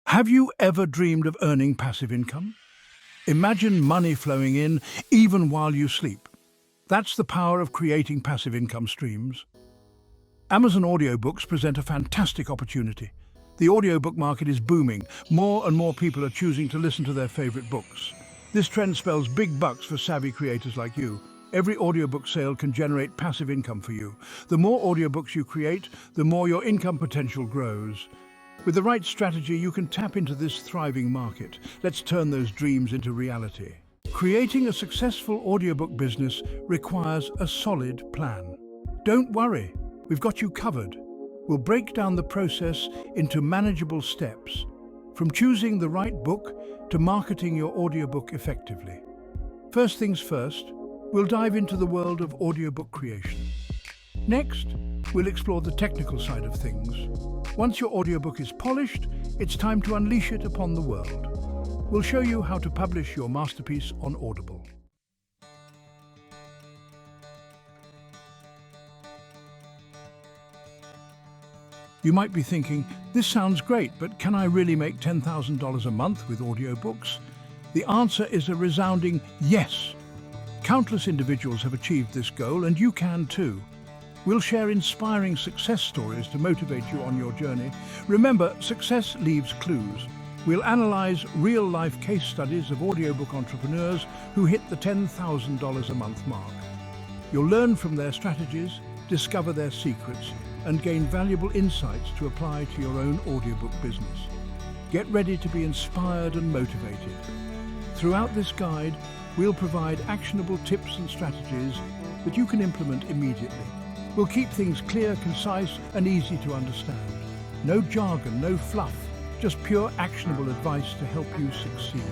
Have you ever dreamed of earning passive income? Imagine money flowing in even while you sleep. That's the power of creating passive income streams. Amazon audiobooks present a fantastic opportunity. The audiobook market is booming. More and more people are choosing to listen to their favorite books. This trend spells big bucks for savvy creators like you. Every audiobook sale can generate passive income for you. The more audiobooks you create, the more your income potential grows. With the right strategy, you can tap into this thriving market. Let's turn those dreams into reality. Creating a successful audiobook business requires a solid plan. Don't worry, we've got you covered. We'll break down the process into manageable steps, from choosing the right book to marketing your audiobook effectively. First things first, we'll dive into the world of audiobook creation. Next, we'll explore the technical side of things. Once your audiobook is polished, it's time to unleash it upon the world. We'll show you how to publish your masterpiece on Audible. You might be thinking, this sounds great, but can I really make $10,000 a month with audiobooks? The answer is a resounding yes. Countless individuals have achieved this goal, and you can too. We'll share inspiring success stories to motivate you on your journey. Remember, success leaves clues. We'll analyze real-life case studies of audiobook entrepreneurs who hit the $10,000 a month mark. You'll learn from their strategies, discover their secrets, and gain valuable insights to apply to your own audiobook business. Get ready to be inspired and motivated. Throughout this guide, we'll provide actionable tips and strategies that you can implement immediately. We'll keep things clear, concise, and easy to understand. No jargon, no fluff, just pure actionable advice to help you succeed.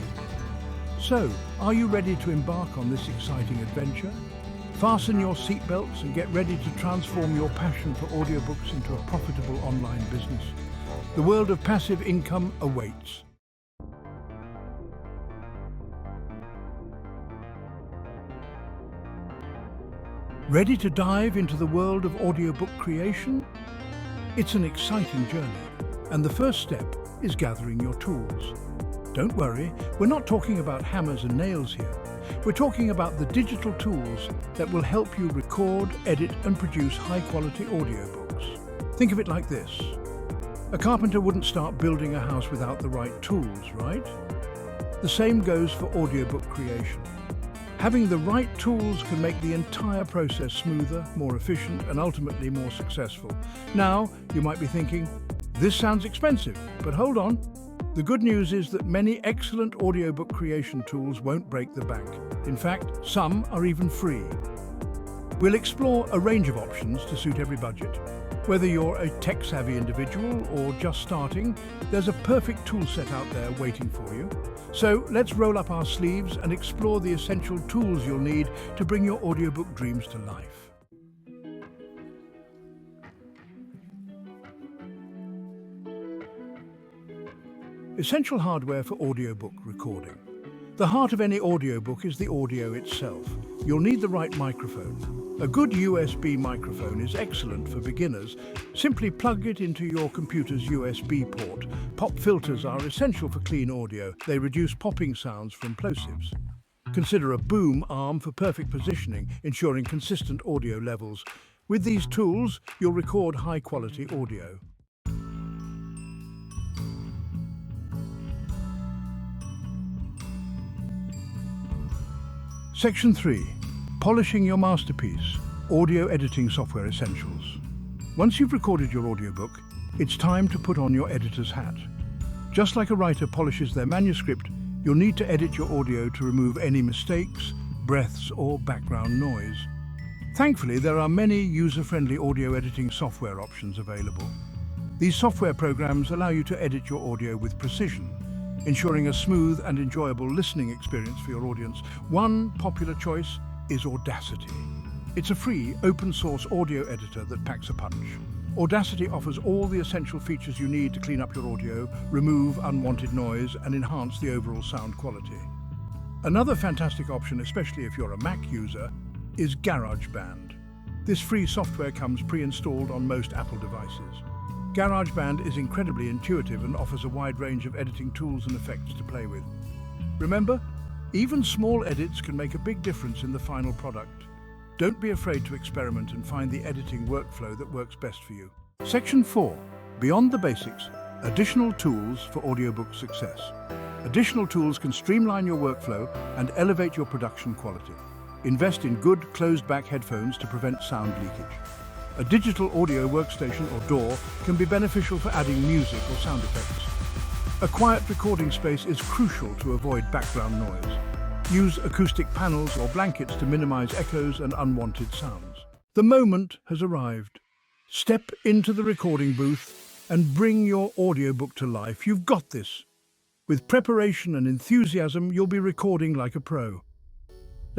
So, are you ready to embark on this exciting adventure? Fasten your seatbelts and get ready to transform your passion for audiobooks into a profitable online business. The world of passive income awaits. Ready to dive into the world of audiobook creation? It's an exciting journey, and the first step is gathering your tools. Don't worry, we're not talking about hammers and nails here. We're talking about the digital tools that will help you record, edit, and produce high-quality audiobooks. Think of it like this. A carpenter wouldn't start building a house without the right tools, right? The same goes for audiobook creation. Having the right tools can make the entire process smoother, more efficient, and ultimately more successful. Now, you might be thinking, this sounds expensive, but hold on. The good news is that many excellent audiobook creation tools won't break the bank. In fact, some are even free. We'll explore a range of options to suit every budget. Whether you're a tech-savvy individual or just starting, there's a perfect tool set out there waiting for you. So let's roll up our sleeves and explore the essential tools you'll need to bring your audiobook dreams to life. Essential hardware for audiobook recording. The heart of any audiobook is the audio itself. You'll need the right microphone. A good USB microphone is excellent for beginners. Simply plug it into your computer's USB port. Pop filters are essential for clean audio. They reduce popping sounds from plosives. Consider a boom arm for perfect positioning, ensuring consistent audio levels. With these tools, you'll record high-quality audio. Section 3. Polishing your masterpiece. Audio editing software essentials. Once you've recorded your audiobook, it's time to put on your editor's hat. Just like a writer polishes their manuscript, you'll need to edit your audio to remove any mistakes, breaths, or background noise. Thankfully, there are many user-friendly audio editing software options available. These software programs allow you to edit your audio with precision, ensuring a smooth and enjoyable listening experience for your audience. One popular choice is Audacity. It's a free, open-source audio editor that packs a punch. Audacity offers all the essential features you need to clean up your audio, remove unwanted noise, and enhance the overall sound quality. Another fantastic option, especially if you're a Mac user, is GarageBand. This free software comes pre-installed on most Apple devices. GarageBand is incredibly intuitive and offers a wide range of editing tools and effects to play with. Remember, even small edits can make a big difference in the final product. Don't be afraid to experiment and find the editing workflow that works best for you. Section 4. Beyond the basics, additional tools for audiobook success. Additional tools can streamline your workflow and elevate your production quality. Invest in good, closed-back headphones to prevent sound leakage. A digital audio workstation or DAW can be beneficial for adding music or sound effects. A quiet recording space is crucial to avoid background noise. Use acoustic panels or blankets to minimize echoes and unwanted sounds. The moment has arrived. Step into the recording booth and bring your audiobook to life. You've got this. With preparation and enthusiasm, you'll be recording like a pro.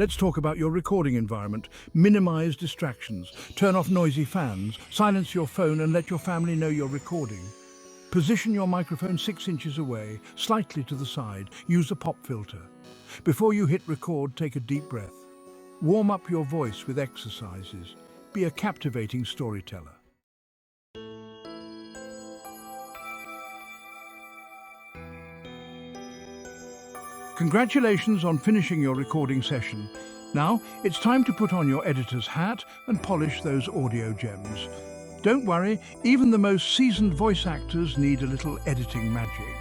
Let's talk about your recording environment. Minimize distractions. Turn off noisy fans. Silence your phone and let your family know you're recording. Position your microphone 6 inches away, slightly to the side. Use a pop filter. Before you hit record, take a deep breath. Warm up your voice with exercises. Be a captivating storyteller. Congratulations on finishing your recording session. Now, it's time to put on your editor's hat and polish those audio gems. Don't worry, even the most seasoned voice actors need a little editing magic.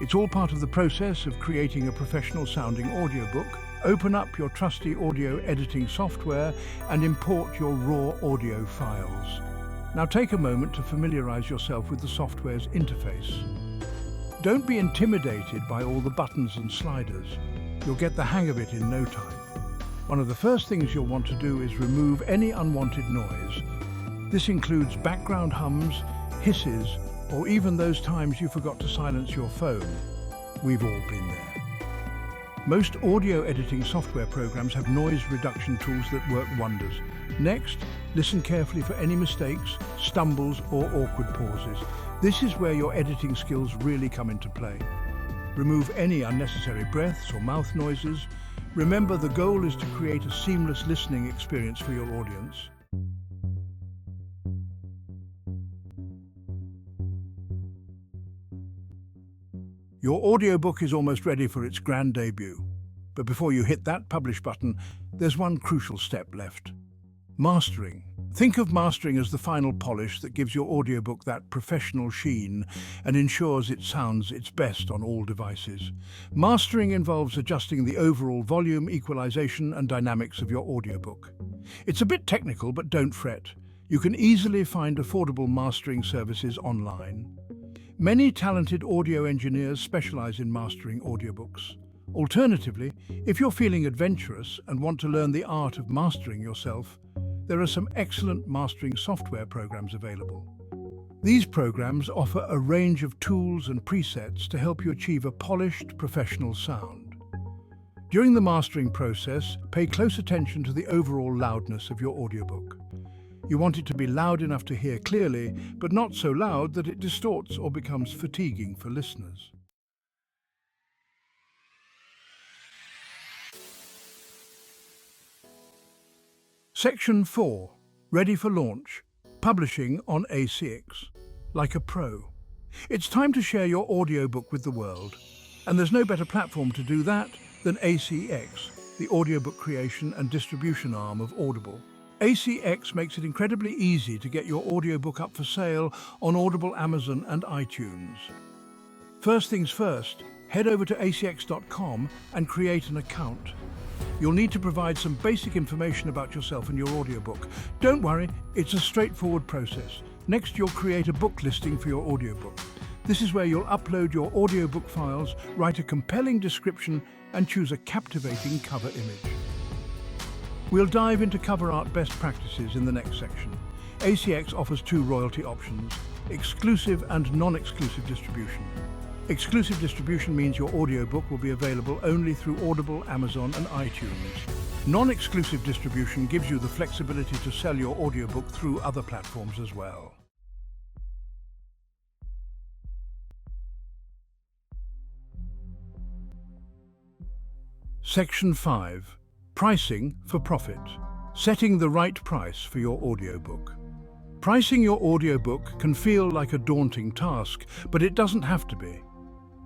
It's all part of the process of creating a professional-sounding audiobook. Open up your trusty audio editing software and import your raw audio files. Now take a moment to familiarize yourself with the software's interface. Don't be intimidated by all the buttons and sliders. You'll get the hang of it in no time. One of the first things you'll want to do is remove any unwanted noise. This includes background hums, hisses, or even those times you forgot to silence your phone. We've all been there. Most audio editing software programs have noise reduction tools that work wonders. Next, listen carefully for any mistakes, stumbles, or awkward pauses. This is where your editing skills really come into play. Remove any unnecessary breaths or mouth noises. Remember, the goal is to create a seamless listening experience for your audience. Your audiobook is almost ready for its grand debut. But before you hit that publish button, there's one crucial step left. Mastering. Think of mastering as the final polish that gives your audiobook that professional sheen and ensures it sounds its best on all devices. Mastering involves adjusting the overall volume, equalization, and dynamics of your audiobook. It's a bit technical, but don't fret. You can easily find affordable mastering services online. Many talented audio engineers specialize in mastering audiobooks. Alternatively, if you're feeling adventurous and want to learn the art of mastering yourself, there are some excellent mastering software programs available. These programs offer a range of tools and presets to help you achieve a polished, professional sound. During the mastering process, pay close attention to the overall loudness of your audiobook. You want it to be loud enough to hear clearly, but not so loud that it distorts or becomes fatiguing for listeners. Section 4. Ready for launch. Publishing on ACX. Like a pro. It's time to share your audiobook with the world. And there's no better platform to do that than ACX, the audiobook creation and distribution arm of Audible. ACX makes it incredibly easy to get your audiobook up for sale on Audible, Amazon, and iTunes. First things first, head over to acx.com and create an account. You'll need to provide some basic information about yourself and your audiobook. Don't worry, it's a straightforward process. Next, you'll create a book listing for your audiobook. This is where you'll upload your audiobook files, write a compelling description, and choose a captivating cover image. We'll dive into cover art best practices in the next section. ACX offers 2 royalty options: exclusive and non-exclusive distribution. Exclusive distribution means your audiobook will be available only through Audible, Amazon, and iTunes. Non-exclusive distribution gives you the flexibility to sell your audiobook through other platforms as well. Section 5. Pricing for profit. Setting the right price for your audiobook. Pricing your audiobook can feel like a daunting task, but it doesn't have to be.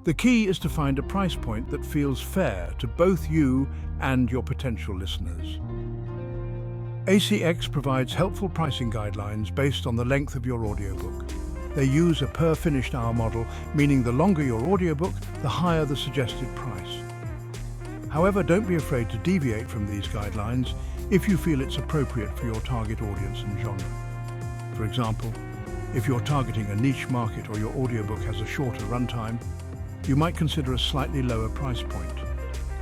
The key is to find a price point that feels fair to both you and your potential listeners. ACX provides helpful pricing guidelines based on the length of your audiobook. They use a per finished hour model, meaning the longer your audiobook, the higher the suggested price. However, don't be afraid to deviate from these guidelines if you feel it's appropriate for your target audience and genre. For example, if you're targeting a niche market or your audiobook has a shorter runtime, you might consider a slightly lower price point.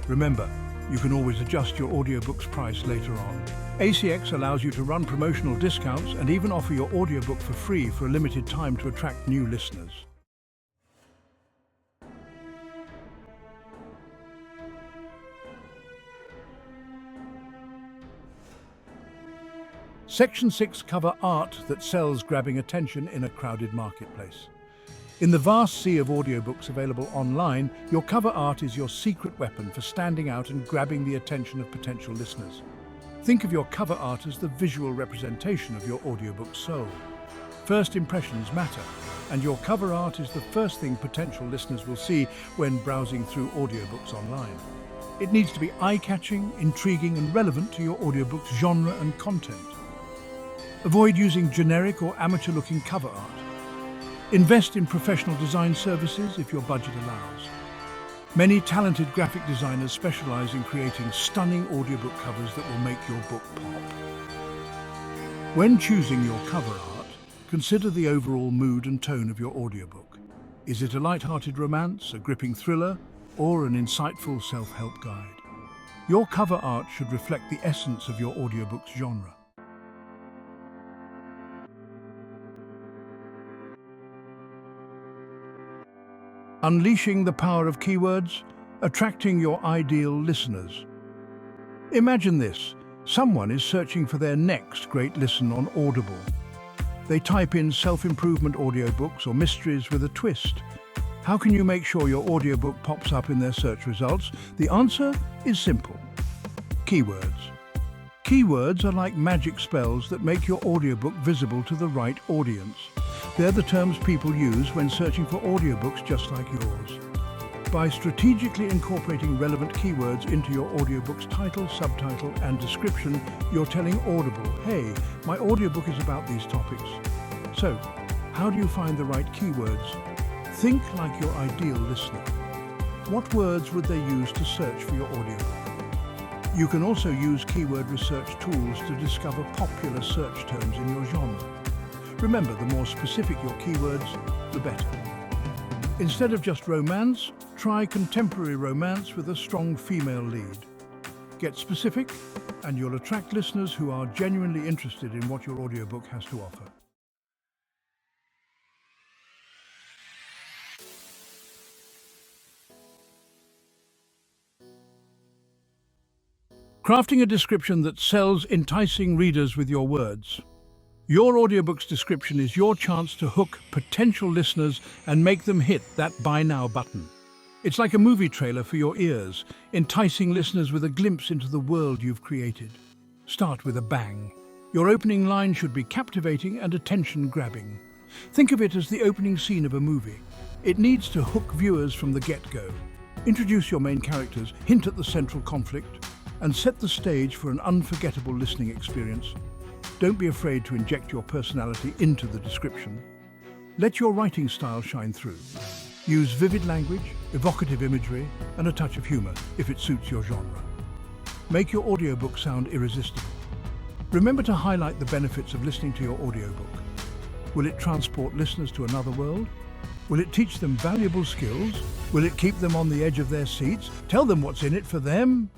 Remember, you can always adjust your audiobook's price later on. ACX allows you to run promotional discounts and even offer your audiobook for free for a limited time to attract new listeners. Section 6 cover art that sells, grabbing attention in a crowded marketplace. In the vast sea of audiobooks available online, your cover art is your secret weapon for standing out and grabbing the attention of potential listeners. Think of your cover art as the visual representation of your audiobook's soul. First impressions matter, and your cover art is the first thing potential listeners will see when browsing through audiobooks online. It needs to be eye-catching, intriguing, and relevant to your audiobook's genre and content. Avoid using generic or amateur-looking cover art. Invest in professional design services if your budget allows. Many talented graphic designers specialize in creating stunning audiobook covers that will make your book pop. When choosing your cover art, consider the overall mood and tone of your audiobook. Is it a light-hearted romance, a gripping thriller, or an insightful self-help guide? Your cover art should reflect the essence of your audiobook's genre. Unleashing the power of keywords, attracting your ideal listeners. Imagine this. Someone is searching for their next great listen on Audible. They type in self-improvement audiobooks or mysteries with a twist. How can you make sure your audiobook pops up in their search results? The answer is simple. Keywords. Keywords are like magic spells that make your audiobook visible to the right audience. They're the terms people use when searching for audiobooks just like yours. By strategically incorporating relevant keywords into your audiobook's title, subtitle, and description, you're telling Audible, hey, my audiobook is about these topics. So, how do you find the right keywords? Think like your ideal listener. What words would they use to search for your audiobook? You can also use keyword research tools to discover popular search terms in your genre. Remember, the more specific your keywords, the better. Instead of just romance, try contemporary romance with a strong female lead. Get specific, and you'll attract listeners who are genuinely interested in what your audiobook has to offer. Crafting a description that sells, enticing readers with your words. Your audiobook's description is your chance to hook potential listeners and make them hit that buy now button. It's like a movie trailer for your ears, enticing listeners with a glimpse into the world you've created. Start with a bang. Your opening line should be captivating and attention-grabbing. Think of it as the opening scene of a movie. It needs to hook viewers from the get-go. Introduce your main characters, hint at the central conflict, and set the stage for an unforgettable listening experience. Don't be afraid to inject your personality into the description. Let your writing style shine through. Use vivid language, evocative imagery, and a touch of humor if it suits your genre. Make your audiobook sound irresistible. Remember to highlight the benefits of listening to your audiobook. Will it transport listeners to another world? Will it teach them valuable skills? Will it keep them on the edge of their seats? Tell them what's in it for them?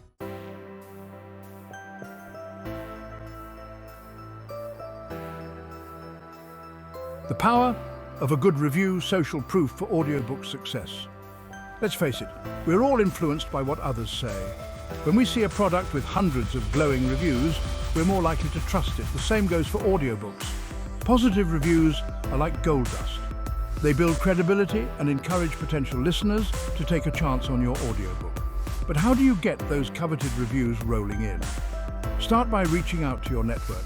The power of a good review, social proof for audiobook success. Let's face it, we're all influenced by what others say. When we see a product with hundreds of glowing reviews, we're more likely to trust it. The same goes for audiobooks. Positive reviews are like gold dust. They build credibility and encourage potential listeners to take a chance on your audiobook. But how do you get those coveted reviews rolling in? Start by reaching out to your network.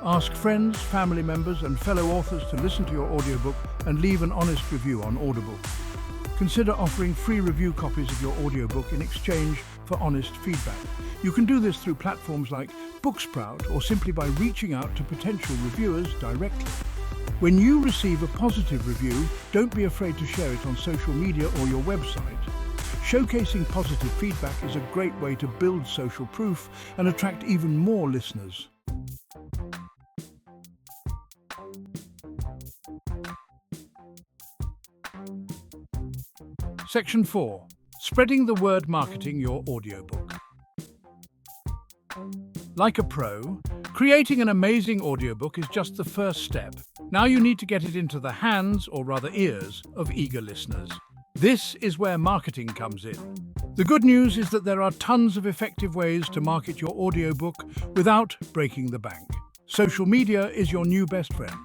Ask friends, family members, and fellow authors to listen to your audiobook and leave an honest review on Audible. Consider offering free review copies of your audiobook in exchange for honest feedback. You can do this through platforms like Booksprout or simply by reaching out to potential reviewers directly. When you receive a positive review, don't be afraid to share it on social media or your website. Showcasing positive feedback is a great way to build social proof and attract even more listeners. Section 4. Spreading the word marketing your audiobook. Like a pro, creating an amazing audiobook is just the first step. Now you need to get it into the hands, or rather ears, of eager listeners. This is where marketing comes in. The good news is that there are tons of effective ways to market your audiobook without breaking the bank. Social media is your new best friend.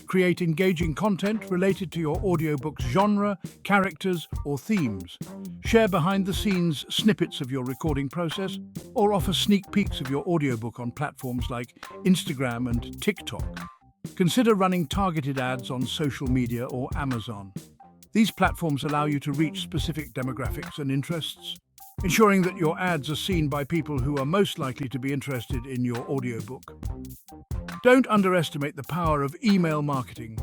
Create engaging content related to your audiobook's genre, characters, or themes. Share behind-the-scenes snippets of your recording process, or offer sneak peeks of your audiobook on platforms like Instagram and TikTok. Consider running targeted ads on social media or Amazon. These platforms allow you to reach specific demographics and interests, ensuring that your ads are seen by people who are most likely to be interested in your audiobook. Don't underestimate the power of email marketing.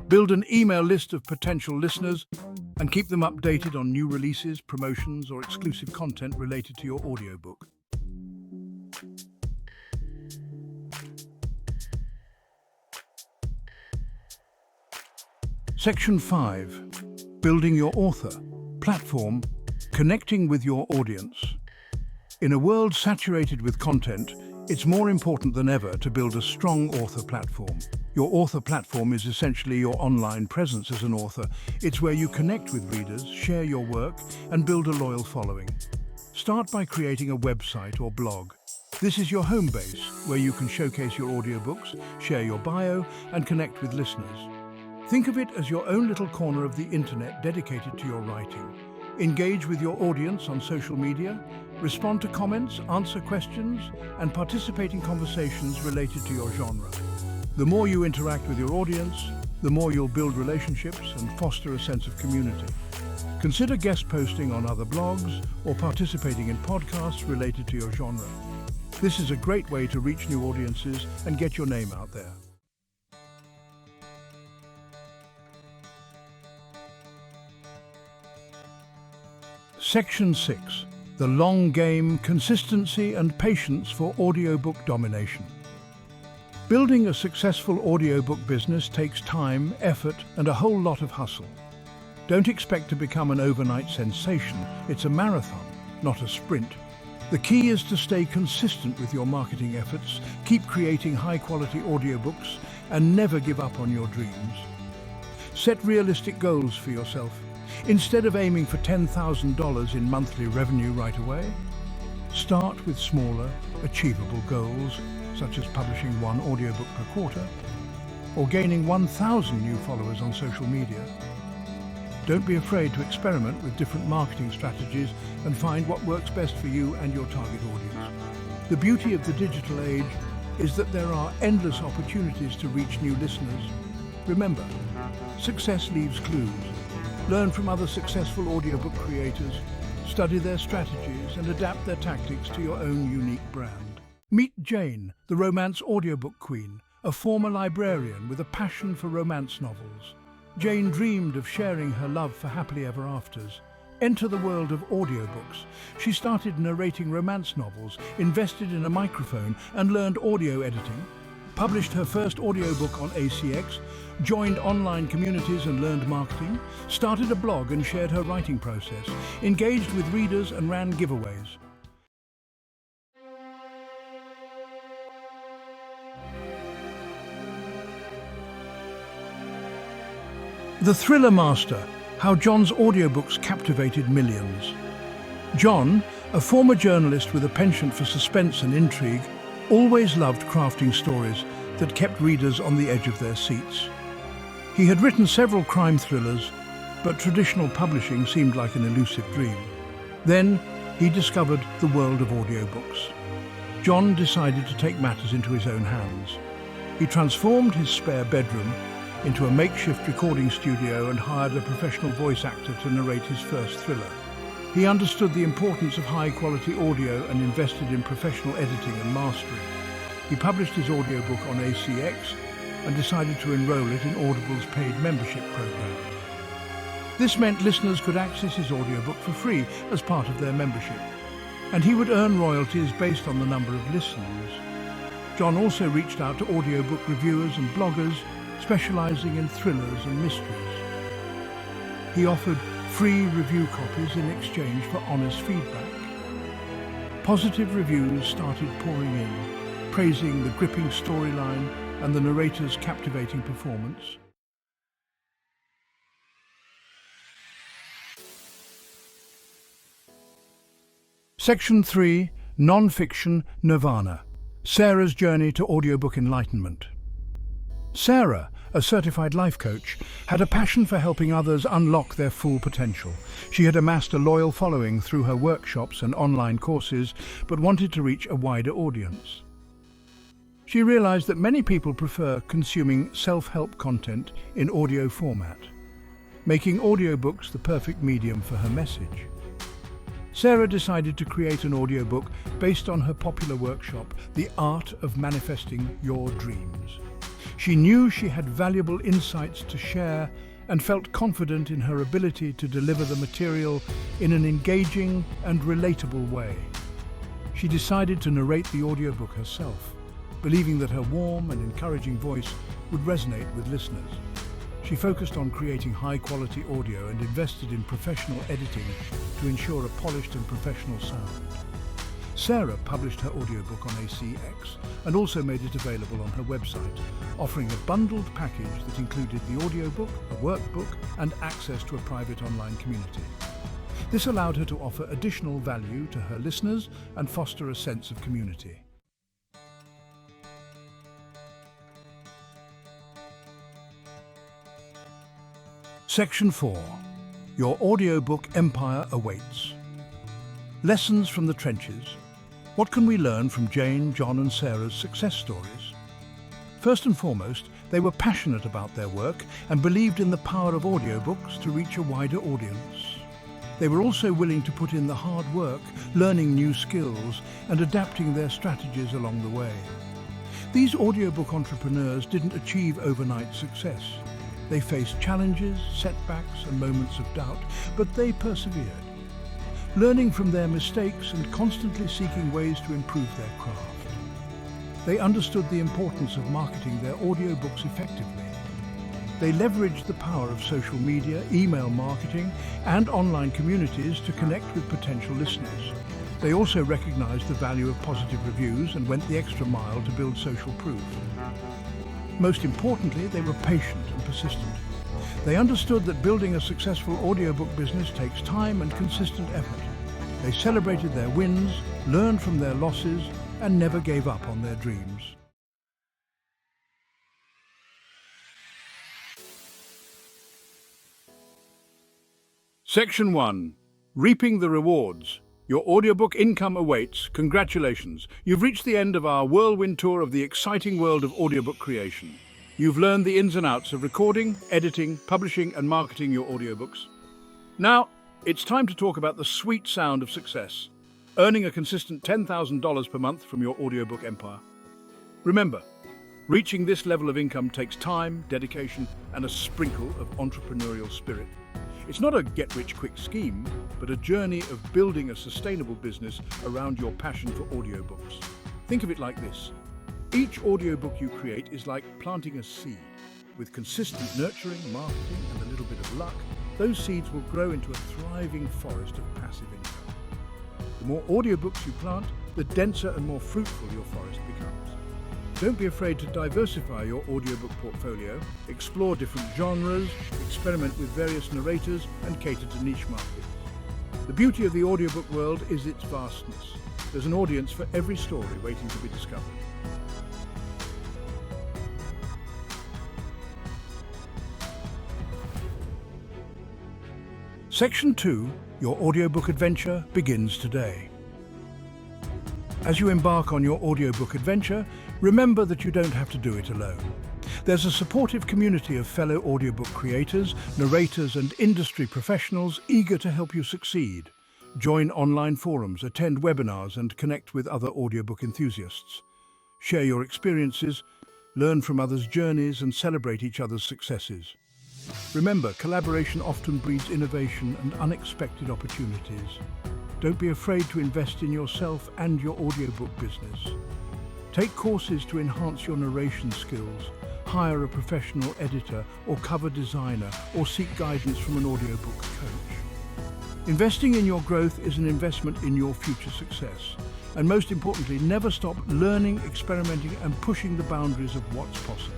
Build an email list of potential listeners and keep them updated on new releases, promotions, or exclusive content related to your audiobook. Section 5. Building your author. Platform. Connecting with your audience. In a world saturated with content, it's more important than ever to build a strong author platform. Your author platform is essentially your online presence as an author. It's where you connect with readers, share your work, and build a loyal following. Start by creating a website or blog. This is your home base, where you can showcase your audiobooks, share your bio, and connect with listeners. Think of it as your own little corner of the internet dedicated to your writing. Engage with your audience on social media, respond to comments, answer questions, and participate in conversations related to your genre. The more you interact with your audience, the more you'll build relationships and foster a sense of community. Consider guest posting on other blogs or participating in podcasts related to your genre. This is a great way to reach new audiences and get your name out there. Section 6. The long game, consistency and patience for audiobook domination. Building a successful audiobook business takes time, effort, and a whole lot of hustle. Don't expect to become an overnight sensation. It's a marathon, not a sprint. The key is to stay consistent with your marketing efforts, keep creating high-quality audiobooks, and never give up on your dreams. Set realistic goals for yourself. Instead of aiming for $10,000 in monthly revenue right away, start with smaller, achievable goals, such as publishing one audiobook per quarter, or gaining 1,000 new followers on social media. Don't be afraid to experiment with different marketing strategies and find what works best for you and your target audience. The beauty of the digital age is that there are endless opportunities to reach new listeners. Remember, success leaves clues. Learn from other successful audiobook creators, study their strategies, and adapt their tactics to your own unique brand. Meet Jane, the romance audiobook queen, a former librarian with a passion for romance novels. Jane dreamed of sharing her love for happily ever afters. Enter the world of audiobooks. She started narrating romance novels, invested in a microphone, and learned audio editing. Published her first audiobook on ACX, joined online communities and learned marketing, started a blog and shared her writing process, engaged with readers and ran giveaways. The Thriller Master: How John's audiobooks captivated millions. John, a former journalist with a penchant for suspense and intrigue, always loved crafting stories that kept readers on the edge of their seats. He had written several crime thrillers, but traditional publishing seemed like an elusive dream. Then he discovered the world of audiobooks. John decided to take matters into his own hands. He transformed his spare bedroom into a makeshift recording studio and hired a professional voice actor to narrate his first thriller. He understood the importance of high-quality audio and invested in professional editing and mastering. He published his audiobook on ACX and decided to enroll it in Audible's paid membership program. This meant listeners could access his audiobook for free as part of their membership, and he would earn royalties based on the number of listens. John also reached out to audiobook reviewers and bloggers specializing in thrillers and mysteries. He offered free review copies in exchange for honest feedback. Positive reviews started pouring in, praising the gripping storyline and the narrator's captivating performance. Section 3, Non-Fiction Nirvana. Sarah's Journey to Audiobook Enlightenment. Sarah, a certified life coach, had a passion for helping others unlock their full potential. She had amassed a loyal following through her workshops and online courses, but wanted to reach a wider audience. She realized that many people prefer consuming self-help content in audio format, making audiobooks the perfect medium for her message. Sarah decided to create an audiobook based on her popular workshop, The Art of Manifesting Your Dreams. She knew she had valuable insights to share and felt confident in her ability to deliver the material in an engaging and relatable way. She decided to narrate the audiobook herself, believing that her warm and encouraging voice would resonate with listeners. She focused on creating high-quality audio and invested in professional editing to ensure a polished and professional sound. Sarah published her audiobook on ACX and also made it available on her website, offering a bundled package that included the audiobook, a workbook, and access to a private online community. This allowed her to offer additional value to her listeners and foster a sense of community. Section 4. Your audiobook empire awaits. Lessons from the trenches. What can we learn from Jane, John and Sarah's success stories? First and foremost, they were passionate about their work and believed in the power of audiobooks to reach a wider audience. They were also willing to put in the hard work, learning new skills and adapting their strategies along the way. These audiobook entrepreneurs didn't achieve overnight success. They faced challenges, setbacks and moments of doubt, but they persevered, learning from their mistakes and constantly seeking ways to improve their craft. They understood the importance of marketing their audiobooks effectively. They leveraged the power of social media, email marketing, and online communities to connect with potential listeners. They also recognized the value of positive reviews and went the extra mile to build social proof. Most importantly, they were patient and persistent. They understood that building a successful audiobook business takes time and consistent effort. They celebrated their wins, learned from their losses, and never gave up on their dreams. Section 1. Reaping the Rewards. Your audiobook income awaits. Congratulations. You've reached the end of our whirlwind tour of the exciting world of audiobook creation. You've learned the ins and outs of recording, editing, publishing, and marketing your audiobooks. Now, it's time to talk about the sweet sound of success, earning a consistent $10,000 per month from your audiobook empire. Remember, reaching this level of income takes time, dedication, and a sprinkle of entrepreneurial spirit. It's not a get-rich-quick scheme, but a journey of building a sustainable business around your passion for audiobooks. Think of it like this. Each audiobook you create is like planting a seed. With consistent nurturing, marketing, and a little bit of luck, those seeds will grow into a thriving forest of passive income. The more audiobooks you plant, the denser and more fruitful your forest becomes. Don't be afraid to diversify your audiobook portfolio, explore different genres, experiment with various narrators, and cater to niche markets. The beauty of the audiobook world is its vastness. There's an audience for every story waiting to be discovered. Section 2, your audiobook adventure begins today. As you embark on your audiobook adventure, remember that you don't have to do it alone. There's a supportive community of fellow audiobook creators, narrators and industry professionals eager to help you succeed. Join online forums, attend webinars and connect with other audiobook enthusiasts. Share your experiences, learn from others' journeys and celebrate each other's successes. Remember, collaboration often breeds innovation and unexpected opportunities. Don't be afraid to invest in yourself and your audiobook business. Take courses to enhance your narration skills, hire a professional editor or cover designer, or seek guidance from an audiobook coach. Investing in your growth is an investment in your future success. And most importantly, never stop learning, experimenting, and pushing the boundaries of what's possible.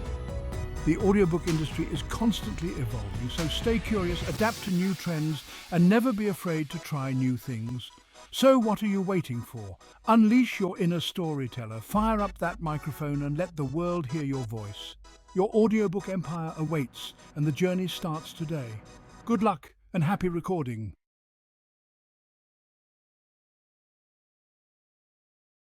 The audiobook industry is constantly evolving, so stay curious, adapt to new trends, and never be afraid to try new things. So what are you waiting for? Unleash your inner storyteller, fire up that microphone and let the world hear your voice. Your audiobook empire awaits, and the journey starts today. Good luck and happy recording.